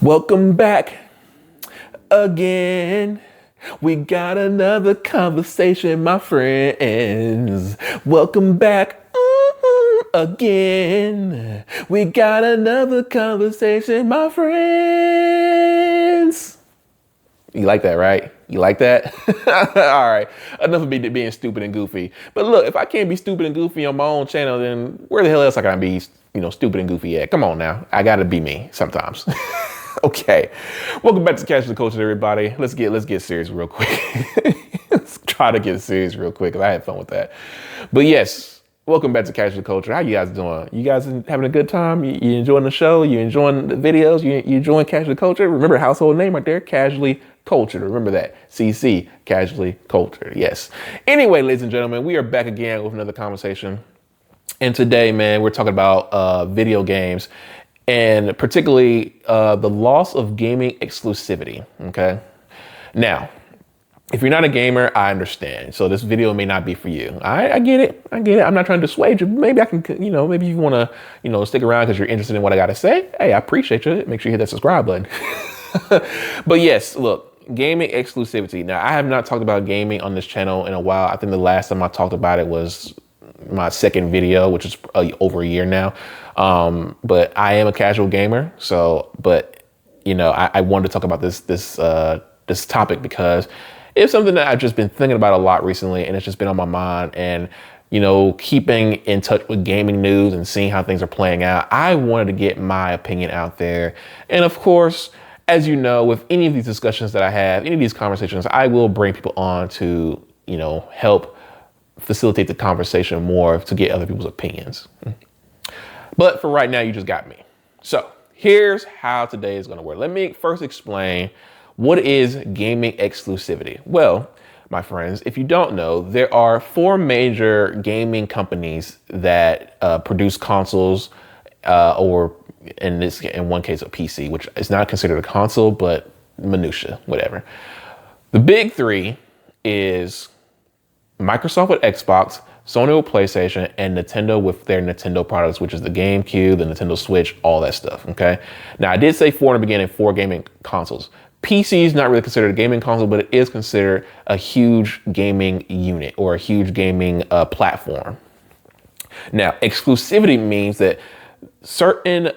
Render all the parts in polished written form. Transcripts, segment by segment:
Welcome back again. We got another conversation, my friends. Welcome back again. We got another conversation, my friends. You like that, right? You like that? All right. Enough of me being stupid and goofy. But look, if I can't be stupid and goofy on my own channel, then where the hell else I gotta be, stupid and goofy at? Come on now. I gotta be me sometimes. Okay. Welcome back to Casual Culture, everybody. Let's get serious real quick. Let's try to get serious real quick because I had fun with that. But yes, welcome back to Casual Culture. How you guys doing? You guys having a good time? You enjoying the show? You enjoying the videos? You enjoying Casual Culture? Remember household name right there, Casually Culture. Remember that. CC, Casually Culture. Yes. Anyway, ladies and gentlemen, we are back again with another conversation. And today, man, we're talking about video games. And particularly the loss of gaming exclusivity, okay? Now, if you're not a gamer, I understand. So this video may not be for you. I get it. I get it. I'm not trying to dissuade you. Maybe I can, maybe you want to, stick around because you're interested in what I got to say. Hey, I appreciate you. Make sure you hit that subscribe button. But yes, look, gaming exclusivity. Now, I have not talked about gaming on this channel in a while. I think the last time I talked about it was my second video, which is over a year now. But I am a casual gamer. So, but I wanted to talk about this topic because it's something that I've just been thinking about a lot recently, and it's just been on my mind. And keeping in touch with gaming news and seeing how things are playing out, I wanted to get my opinion out there. And of course, as you know, with any of these discussions that I have, any of these conversations, I will bring people on to help facilitate the conversation more to get other people's opinions. But for right now, you just got me. So here's how today is going to work. Let me first explain what is gaming exclusivity. Well, my friends, if you don't know, there are 4 major gaming companies that produce consoles, or in one case, a PC, which is not considered a console, but minutia, whatever. The big 3 is Microsoft with Xbox, Sony with PlayStation, and Nintendo with their Nintendo products, which is the GameCube, the Nintendo Switch, all that stuff, okay? Now, I did say 4 in the beginning, 4 gaming consoles. PC is not really considered a gaming console, but it is considered a huge gaming unit or a huge gaming platform. Now, exclusivity means that certain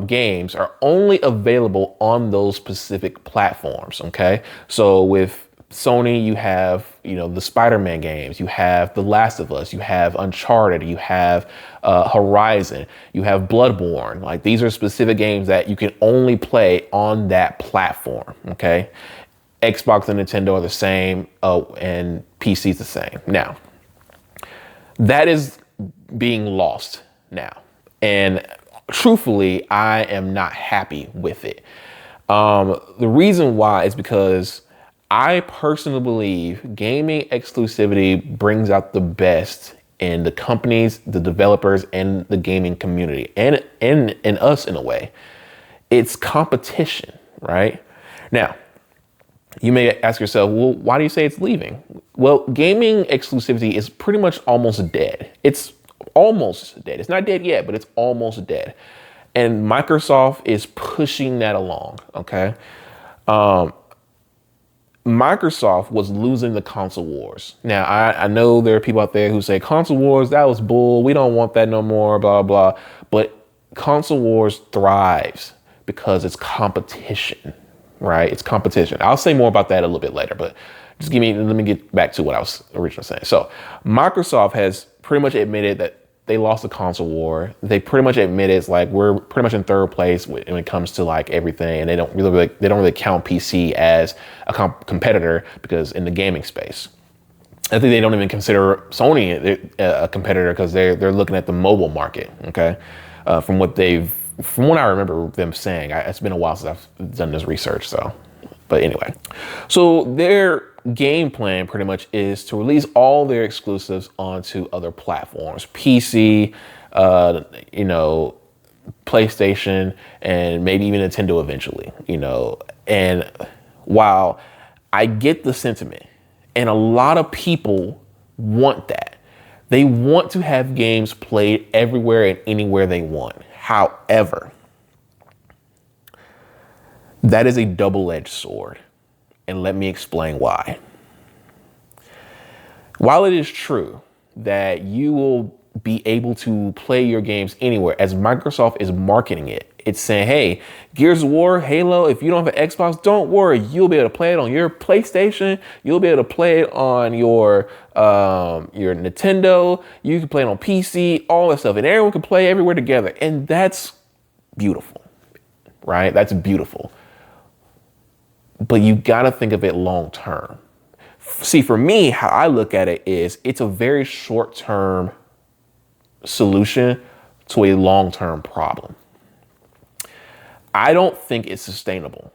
games are only available on those specific platforms, okay? So with Sony, you have, the Spider-Man games, you have The Last of Us, you have Uncharted, you have Horizon, you have Bloodborne. Like, these are specific games that you can only play on that platform, okay? Xbox and Nintendo are the same, and PC's the same. Now, that is being lost now. And truthfully, I am not happy with it. The reason why is because I personally believe gaming exclusivity brings out the best in the companies, the developers, and the gaming community, and us in a way. It's competition, right? Now, you may ask yourself, well, why do you say it's leaving? Well, gaming exclusivity is pretty much almost dead. It's almost dead. It's not dead yet, but it's almost dead. And Microsoft is pushing that along, okay? Microsoft was losing the console wars. Now, I know there are people out there who say console wars, that was bull. We don't want that no more, blah, blah. But console wars thrives because it's competition, right? It's competition. I'll say more about that a little bit later, but let me get back to what I was originally saying. So Microsoft has pretty much admitted that they lost the console war. They pretty much admit it's like we're pretty much in 3rd place when it comes to like everything, and they don't really count PC as a competitor because in the gaming space, I think they don't even consider Sony a competitor because they're looking at the mobile market. Okay, from what I remember them saying, it's been a while since I've done this research. So, but anyway, so their game plan pretty much is to release all their exclusives onto other platforms, PC, PlayStation, and maybe even Nintendo eventually, and while I get the sentiment, and a lot of people want that, they want to have games played everywhere and anywhere they want. However, That is a double-edged sword. And let me explain why. While it is true that you will be able to play your games anywhere, as Microsoft is marketing it, it's saying, hey, Gears of War, Halo, if you don't have an Xbox, don't worry. You'll be able to play it on your PlayStation. You'll be able to play it on your Nintendo. You can play it on PC, all that stuff. And everyone can play everywhere together. And that's beautiful, right? That's beautiful. But you got to think of it long term. See, for me, how I look at it is it's a very short term solution to a long term problem. I don't think it's sustainable.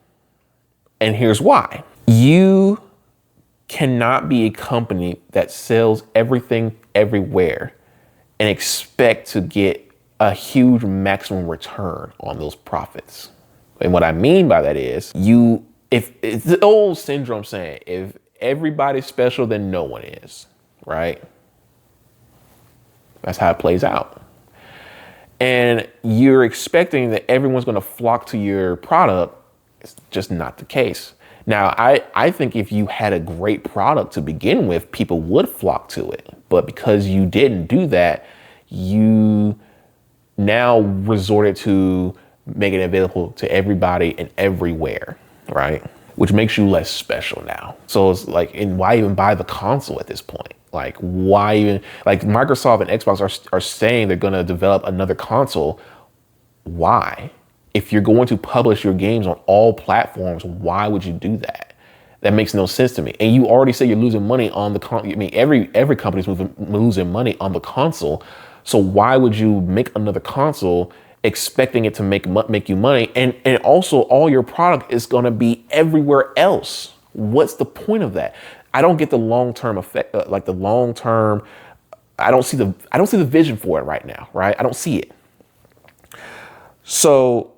And here's why. You cannot be a company that sells everything everywhere and expect to get a huge maximum return on those profits. And what I mean by that is if it's the old syndrome saying, if everybody's special, then no one is, right? That's how it plays out. And you're expecting that everyone's going to flock to your product. It's just not the case. Now, I think if you had a great product to begin with, people would flock to it. But because you didn't do that, you now resorted to making it available to everybody and everywhere, right? Which makes you less special now. So it's like, and why even buy the console at this point? Like, why even, like Microsoft and Xbox are saying they're going to develop another console. Why? If you're going to publish your games on all platforms, why would you do that? That makes no sense to me. And you already say you're losing money on the console. I mean, every company's losing money on the console. So why would you make another console expecting it to make you money? And also all your product is going to be everywhere else. What's the point of that? I don't get the long-term effect, like the long-term. I don't see the vision for it right now, right? I don't see it. So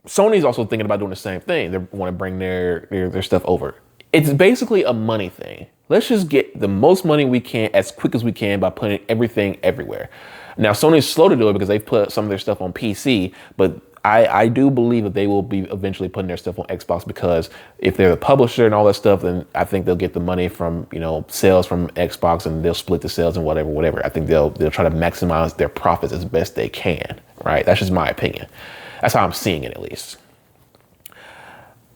Sony's also thinking about doing the same thing. They want to bring their stuff over. It's basically a money thing. Let's just get the most money we can as quick as we can by putting everything everywhere. Now, Sony's slow to do it because they've put some of their stuff on PC, but I do believe that they will be eventually putting their stuff on Xbox, because if they're the publisher and all that stuff, then I think they'll get the money from, sales from Xbox, and they'll split the sales and whatever. I think they'll try to maximize their profits as best they can, right? That's just my opinion. That's how I'm seeing it, at least.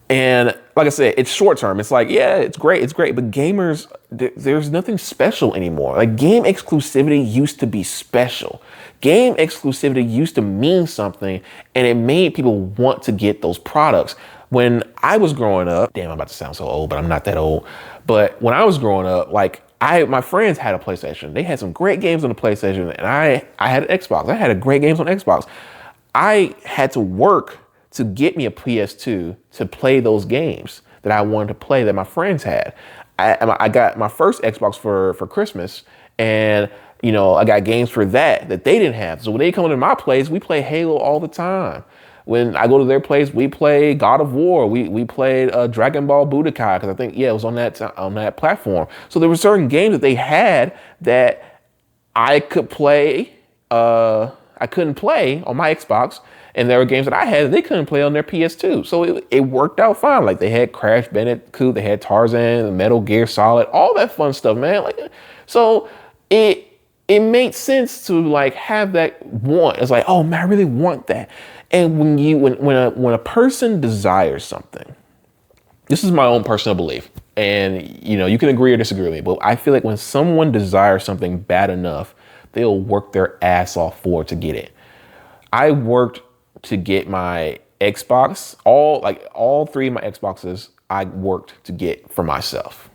And like I said, it's short term. It's like, yeah, it's great, but gamers, there's nothing special anymore. Like, game exclusivity used to be special. Game exclusivity used to mean something, and it made people want to get those products. When I was growing up, damn, I'm about to sound so old, but I'm not that old. But when I was growing up, like, my friends had a PlayStation. They had some great games on the PlayStation, and I had an Xbox. I had great games on Xbox. I had to work to get me a PS2 to play those games that I wanted to play that my friends had. I got my first Xbox for Christmas, and I got games for that they didn't have. So when they come to my place, we play Halo all the time. When I go to their place, we play God of War. We played Dragon Ball Budokai, because I think, it was on that platform. So there were certain games that they had that I could play. I couldn't play on my Xbox, and there were games that I had that they couldn't play on their PS2. So it worked out fine. Like, they had Crash Bandicoot, they had Tarzan, Metal Gear Solid, all that fun stuff, man. Like, so it made sense to like have that want. It's like, oh man, I really want that. And when a person desires something, this is my own personal belief, and you can agree or disagree with me, but I feel like when someone desires something bad enough, they'll work their ass off for it to get it. I worked to get my Xbox, all three of my Xboxes, I worked to get for myself,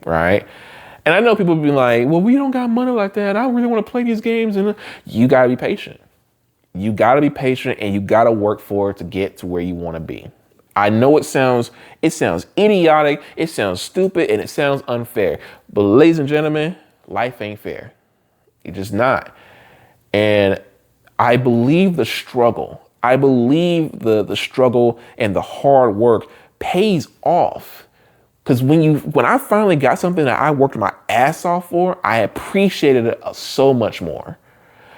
right? And I know people be like, well, we don't got money like that. I don't really want to play these games. And you got to be patient. You got to be patient, and you got to work for it to get to where you want to be. I know it sounds idiotic, it sounds stupid, and it sounds unfair. But ladies and gentlemen, life ain't fair. It's just not. And I believe the struggle. I believe the struggle and the hard work pays off. Because when I finally got something that I worked my ass off for, I appreciated it so much more.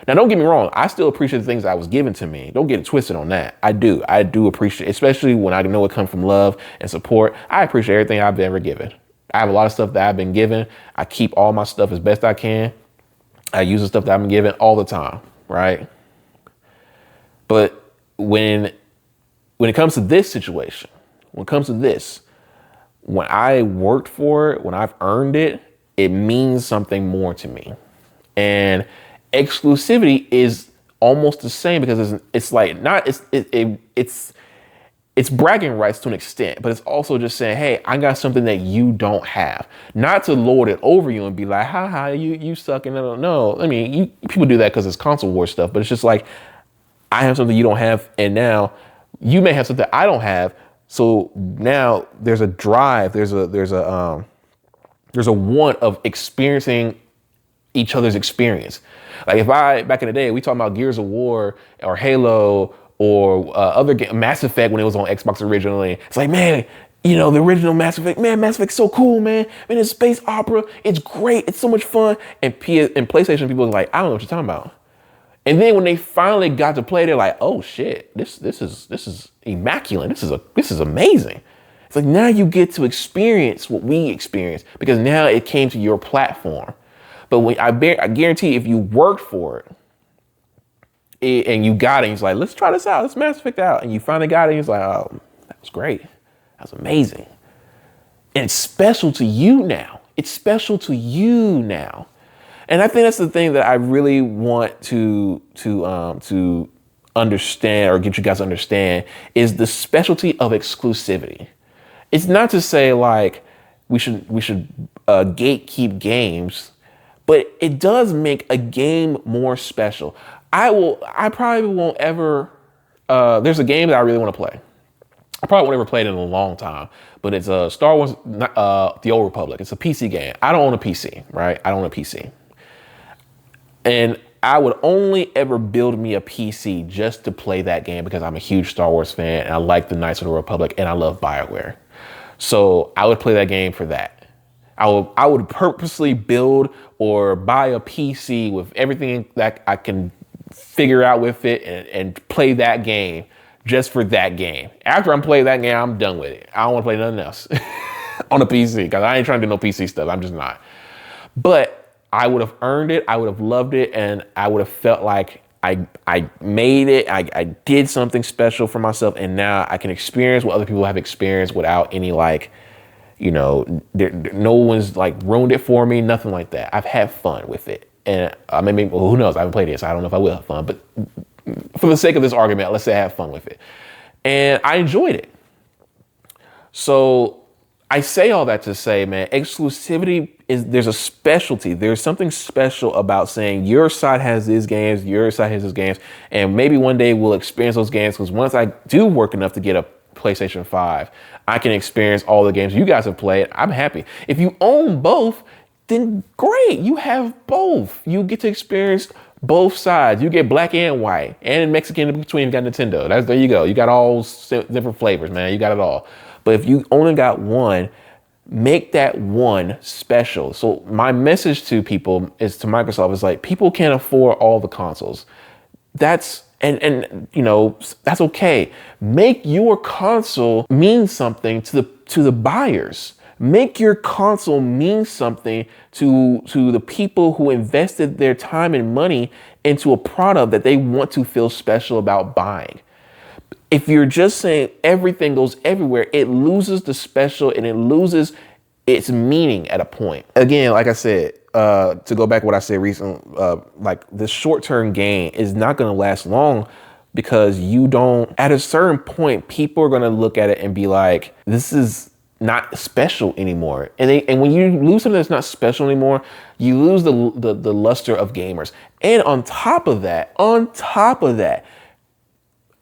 Now, don't get me wrong. I still appreciate the things that was given to me. Don't get it twisted on that. I do. I do appreciate, especially when I know it comes from love and support. I appreciate everything I've ever given. I have a lot of stuff that I've been given. I keep all my stuff as best I can. I use the stuff that I've been given all the time, right? But when it comes to this situation, when it comes to this, when I worked for it, when I've earned it, it means something more to me. And exclusivity is almost the same because it's like not it's bragging rights to an extent, but it's also just saying, hey, I got something that you don't have. Not to lord it over you and be like, ha, you suck. And I don't know. I mean, people do that because it's console war stuff, but it's just like, I have something you don't have, and now you may have something I don't have. So now there's a drive, there's a want of experiencing each other's experience. Like back in the day, we talking about Gears of War or Halo or other Mass Effect when it was on Xbox originally. It's like, man, the original Mass Effect, man, Mass Effect's so cool, man. Man, it's space opera, it's great, it's so much fun. And PlayStation people are like, I don't know what you're talking about. And then when they finally got to play, they're like, oh shit, this is immaculate. This is amazing. It's like now you get to experience what we experience because now it came to your platform. But when I guarantee if you worked for it and you got it, and it's like, let's try this out. Let's Mass Effect out. And you finally got it. And it's like, oh, that was great. That was amazing. And it's special to you now. It's special to you now. And I think that's the thing that I really want to understand or get you guys to understand is the specialty of exclusivity. It's not to say like we should gatekeep games, but it does make a game more special. I probably won't ever. There's a game that I really want to play. I probably won't ever play it in a long time, but it's a Star Wars, The Old Republic. It's a PC game. I don't own a PC, right? I don't own a PC. And I would only ever build me a PC just to play that game because I'm a huge Star Wars fan and I like the Knights of the Republic and I love BioWare. So I would play that game for that. I would purposely build or buy a PC with everything that I can figure out with it and play that game just for that game. After I'm playing that game, I'm done with it. I don't want to play nothing else on a PC because I ain't trying to do no PC stuff. I'm just not. But I would have earned it. I would have loved it. And I would have felt like I made it. I did something special for myself. And now I can experience what other people have experienced without any no one's like ruined it for me. Nothing like that. I've had fun with it. And who knows? I haven't played it, so I don't know if I will have fun. But for the sake of this argument, let's say I have fun with it. And I enjoyed it. So I say all that to say, man, exclusivity there's a specialty. There's something special about saying your side has these games, your side has these games, and maybe one day we'll experience those games because once I do work enough to get a PlayStation 5, I can experience all the games you guys have played. I'm happy. If you own both, then great. You have both. You get to experience both sides. You get black and white and Mexican in between. You got Nintendo. There you go. You got all different flavors, man. You got it all. But if you only got one, make that one special. So my message to people is to Microsoft is like, people can't afford all the consoles. That's that's okay. Make your console mean something to the buyers. Make your console mean something to the people who invested their time and money into a product that they want to feel special about buying. If you're just saying everything goes everywhere, it loses the special and it loses its meaning at a point. Again, like I said, to go back to what I said recently, like this short-term gain is not going to last long because at a certain point, people are going to look at it and be like, this is not special anymore. And when you lose something that's not special anymore, you lose the luster of gamers. And on top of that,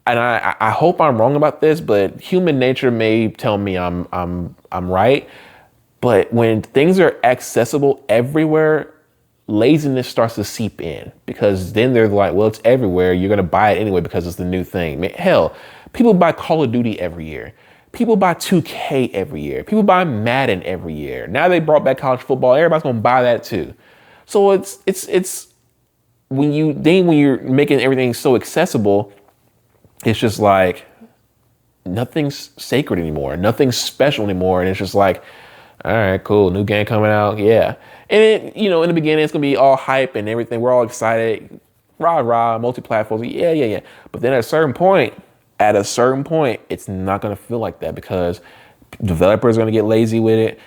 and I hope I'm wrong about this, but human nature may tell me I'm right. But when things are accessible everywhere, laziness starts to seep in because then they're like, well, it's everywhere. You're going to buy it anyway because it's the new thing. I mean, hell, people buy Call of Duty every year. People buy 2K every year. People buy Madden every year. Now they brought back college football. Everybody's going to buy that too. So it's when you're making everything so accessible, it's just like nothing's sacred anymore, nothing's special anymore, and it's just like, all right, cool, new game coming out, yeah. And it, in the beginning, it's gonna be all hype and everything. We're all excited, rah rah, multi-platforms, yeah. But then at a certain point, it's not gonna feel like that because developers are gonna get lazy with it.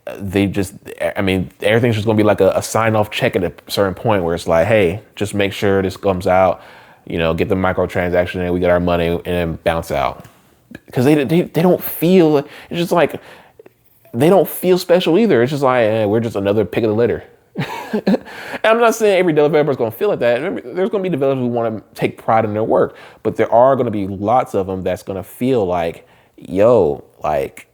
Everything's just gonna be like a sign-off check at a certain point where it's like, hey, just make sure this comes out, get the microtransaction and we get our money and then bounce out. Because they don't feel, it's just like, they don't feel special either. It's just like, we're just another pick of the litter. And I'm not saying every developer is going to feel like that. There's going to be developers who want to take pride in their work, but there are going to be lots of them that's going to feel like, yo, like,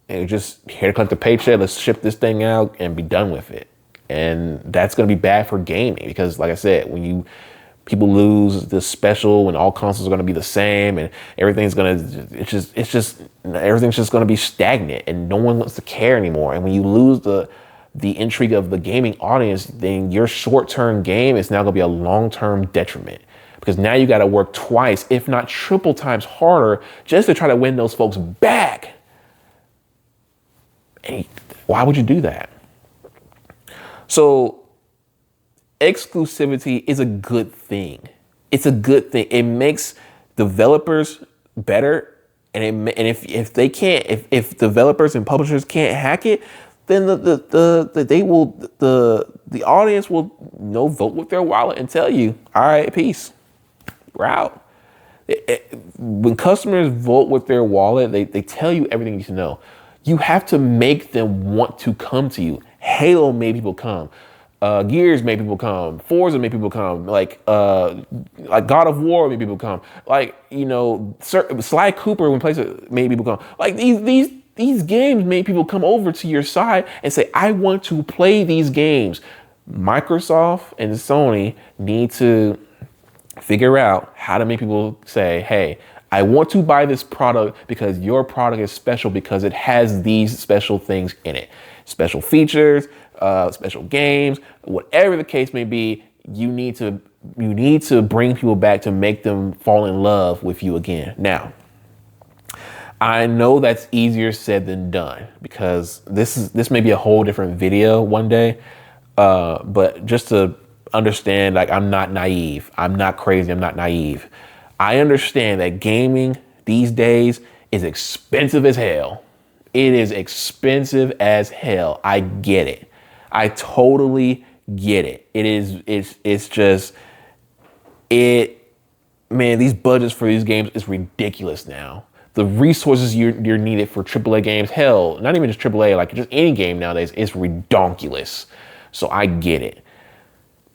they're just here to collect the paycheck. Let's ship this thing out and be done with it. And that's going to be bad for gaming because, like I said, when people lose the special, when all consoles are going to be the same and everything's everything's just going to be stagnant and no one wants to care anymore. And when you lose the intrigue of the gaming audience, then your short-term game is now going to be a long-term detriment because now you got to work twice, if not triple times harder just to try to win those folks back. And why would you do that? So exclusivity is a good thing. It's a good thing. It makes developers better. And if developers and publishers can't hack it, then the audience will vote with their wallet and tell you, all right, peace, we're out. When customers vote with their wallet, they tell you everything you need to know. You have to make them want to come to you. Halo made people come. Gears made people come. Forza made people come. Like God of War made people come. Like, Sly Cooper when PlayStation made people come. Like these games made people come over to your side and say, I want to play these games. Microsoft and Sony need to figure out how to make people say, hey, I want to buy this product because your product is special because it has these special things in it. Special features, special games, whatever the case may be, you need to bring people back to make them fall in love with you again. Now, I know that's easier said than done because this may be a whole different video one day, but just to understand, like, I'm not naive. I'm not crazy. I'm not naive. I understand that gaming these days is expensive as hell. It is expensive as hell. I get it. I totally get it. Man, these budgets for these games is ridiculous now. The resources you're needed for AAA games, hell, not even just AAA, like just any game nowadays, is redonkulous. So I get it.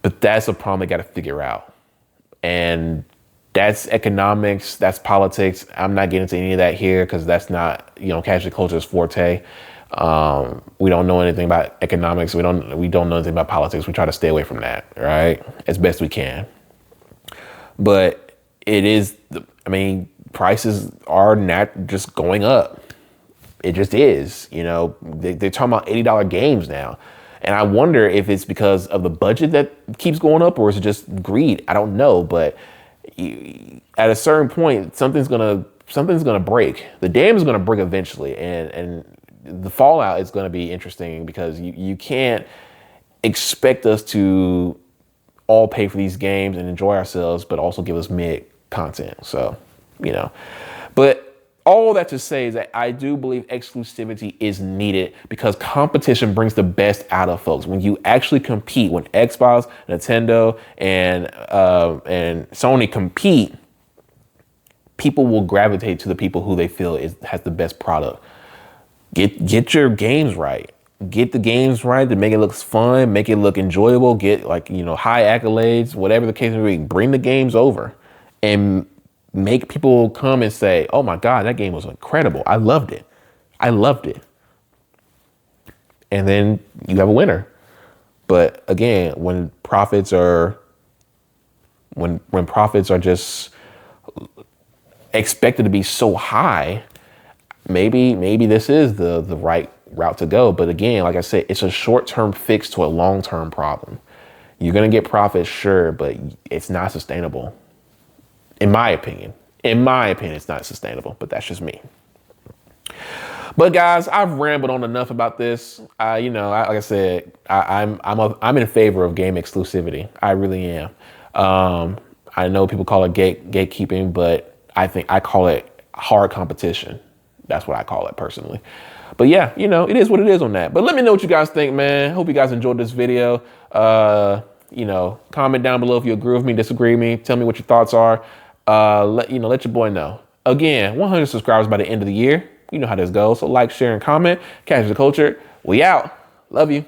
But that's a problem they got to figure out. And that's economics, that's politics. I'm not getting into any of that here because that's not, casual culture's forte. We don't know anything about economics. We don't know anything about politics. We try to stay away from that, right? As best we can. But prices are not just going up. It just is, they're talking about $80 games now. And I wonder if it's because of the budget that keeps going up or is it just greed? I don't know, but at a certain point, something's gonna break. The dam is gonna break eventually, and the fallout is gonna be interesting because you can't expect us to all pay for these games and enjoy ourselves, but also give us mid content. So, but all that to say is that I do believe exclusivity is needed because competition brings the best out of folks. When you actually compete, when Xbox, Nintendo, and Sony compete, people will gravitate to the people who they feel has the best product. Get your games right. Get the games right to make it look fun, make it look enjoyable, get high accolades, whatever the case may be. Bring the games over and make people come and say, oh my God, that game was incredible. I loved it. And then you have a winner. But again, when profits are just expected to be so high, maybe this is the right route to go. But again, like I said, it's a short-term fix to a long-term problem. You're going to get profits, sure, but it's not sustainable. In my opinion. In my opinion, it's not sustainable, but that's just me. But guys, I've rambled on enough about this. Like I said, I'm in favor of game exclusivity. I really am. I know people call it gatekeeping, but I call it hard competition. That's what I call it personally. But yeah, it is what it is on that. But let me know what you guys think, man. Hope you guys enjoyed this video. Comment down below if you agree with me, disagree with me. Tell me what your thoughts are. Let your boy know. Again, 100 subscribers by the end of the year. You know how this goes. So like, share, and comment. Catch the culture. We out. Love you.